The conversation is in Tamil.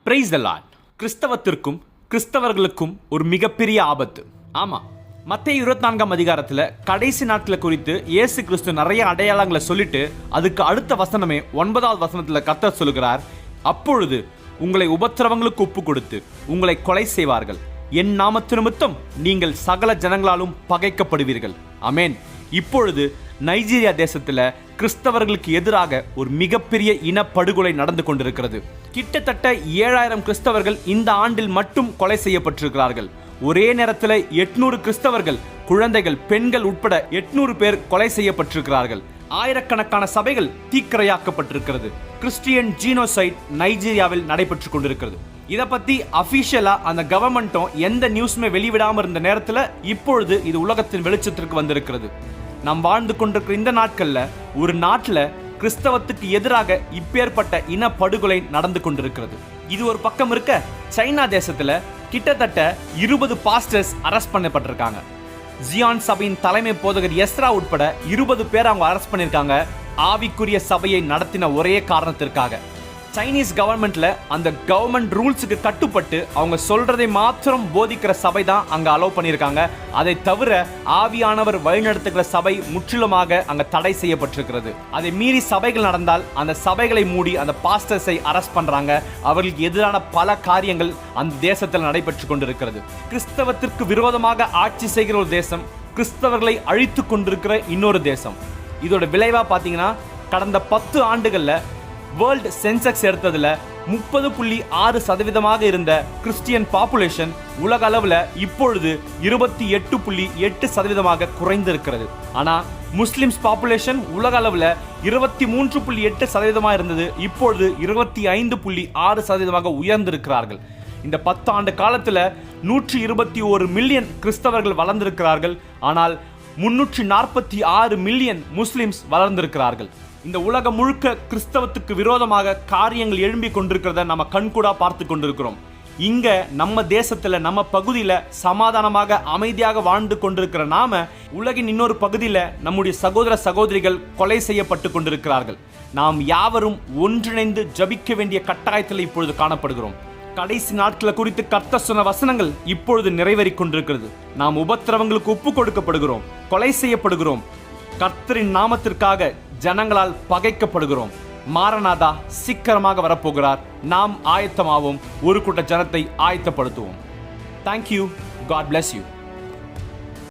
Praise the Lord. கிறிஸ்தவத்திற்கும் கிறிஸ்தவர்களுக்கும் ஒரு மிகப்பெரிய ஆபத்து. ஆமாம், மத்தேயு 24ஆம் அதிகாரத்தில் கடைசி நாட்களை குறித்து இயேசு கிறிஸ்து நிறைய அடையாளங்களை சொல்லிட்டு அதுக்கு அடுத்த வசனமே 9வது வசனத்தில் கர்த்தர் சொல்லுகிறார், அப்பொழுது உங்களை உபத்திரவங்களுக்கு ஒப்பு கொடுத்து உங்களை கொலை செய்வார்கள், என் நாமத்து நிமித்தம் நீங்கள் சகல ஜனங்களாலும் பகைக்கப்படுவீர்கள். ஆமென். இப்பொழுது நைஜீரியா தேசத்துல கிறிஸ்தவர்களுக்கு எதிராக ஒரு மிகப்பெரிய இனப்படுகொலை நடந்து கொண்டிருக்கிறது. கிட்டத்தட்ட 7000 கிறிஸ்தவர்கள் இந்த ஆண்டில் மட்டும் கொலை செய்யப்பட்டிருக்கிறார்கள். ஒரே நேரத்தில் 800 கிறிஸ்தவர்கள், குழந்தைகள், பெண்கள் உட்பட 800 பேர் கொலை செய்யப்பட்டிருக்கிறார்கள். ஆயிரக்கணக்கான சபைகள் தீக்கிரையாக்கப்பட்டிருக்கிறது. கிறிஸ்டியன் ஜீனோசைட் நைஜீரியாவில் நடைபெற்றுக் கொண்டிருக்கிறது. இதை பத்தி அபிஷியலா அந்த கவர்மெண்ட்டும் எந்த நியூஸுமே வெளிவிடாம இருந்த நேரத்தில் இப்பொழுது இது உலகத்தின் வெளிச்சத்திற்கு வந்திருக்கிறது. நாம் வாழ்ந்து கொண்டிருக்கிற இந்த நாட்கள்ல ஒரு நாட்டில் கிறிஸ்தவத்துக்கு எதிராக இப்பேற்பட்ட இனப்படுகொலை நடந்து கொண்டிருக்கிறது. இது ஒரு பக்கம் இருக்க, சைனா தேசத்துல கிட்டத்தட்ட 20 பாஸ்டர்ஸ் அரெஸ்ட் பண்ணப்பட்டிருக்காங்க. ஜியான் சபையின் தலைமை போதகர் எஸ்ரா உட்பட 20 பேர் அவங்க அரெஸ்ட் பண்ணியிருக்காங்க. ஆவிக்குரிய சபையை நடத்தின ஒரே காரணத்திற்காக. சைனீஸ் கவர்மெண்ட்ல அந்த கவர்மெண்ட் ரூல்ஸுக்கு கட்டுப்பட்டு அவங்க சொல்றதை மாத்திரம் போதிக்கிற சபை தான் அங்க அலோவ் பண்ணியிருக்காங்க. அதை தவிர ஆவியானவர் வழிநடத்துகிற சபை முற்றிலுமாக அங்க தடை செய்யப்பட்டிருக்கிறது. அதை மீறி சபைகள் நடந்தால் அந்த சபைகளை மூடி அந்த பாஸ்டர்ஸை அரெஸ்ட் பண்றாங்க. அவர்களுக்கு எதிரான பல காரியங்கள் அந்த தேசத்தில் நடைபெற்று கொண்டிருக்கிறது. கிறிஸ்தவத்திற்கு விரோதமாக ஆட்சி செய்கிற ஒரு தேசம், கிறிஸ்தவர்களை அழித்து கொண்டிருக்கிற இன்னொரு தேசம். இதோட விளைவா பாத்தீங்கன்னா, கடந்த 10 ஆண்டுகள்ல வேர்ல்டு சென்செக்ஸ் எடுத்ததுல 30.6% இருந்த கிறிஸ்டியன் பாப்புலேஷன் உலக அளவில் இப்பொழுது 28.8% குறைந்திருக்கிறது. ஆனா முஸ்லிம்ஸ் பாப்புலேஷன் உலக அளவில் 23.8% இருந்தது, இப்பொழுது 25.6% உயர்ந்திருக்கிறார்கள். இந்த 10 ஆண்டு காலத்தில் 121 மில்லியன் கிறிஸ்தவர்கள் வளர்ந்திருக்கிறார்கள். ஆனால் 346 மில்லியன் முஸ்லிம்ஸ் வளர்ந்திருக்கிறார்கள். இந்த உலகம் முழுக்க கிறிஸ்தவத்துக்கு விரோதமாக காரியங்கள் எழும்பி கொண்டிருக்கிறத நம்ம கண்கூடா பார்த்து கொண்டிருக்கிறோம். இங்க நம்ம தேசத்துல, நம்ம பகுதியில சமாதானமாக அமைதியாக வாழ்ந்து கொண்டிருக்கிற நாம, உலகின் இன்னொரு பகுதியில நம்முடைய சகோதர சகோதரிகள் கொலை செய்யப்பட்டு கொண்டிருக்கிறார்கள். நாம் யாவரும் ஒன்றிணைந்து ஜபிக்க வேண்டிய கட்டாயத்தில் இப்பொழுது காணப்படுகிறோம். கடைசி நாட்களை குறித்து கர்த்தர் சொன்ன வசனங்கள் இப்பொழுது நிறைவேறிக் கொண்டிருக்கிறது. நாம் உபத்திரவங்களுக்கு ஒப்பு கொடுக்கப்படுகிறோம், கொலை செய்யப்படுகிறோம், கர்த்தரின் நாமத்திற்காக ஜனங்களால் பகைக்கப்படுகிறோம். மாரநாதா சீக்கிரமாக வரப்போகிறார். நாம் ஆயத்தமாவோம், ஒரு கூட்ட ஜனத்தை ஆயத்தப்படுத்துவோம். தேங்க்யூ. God bless you.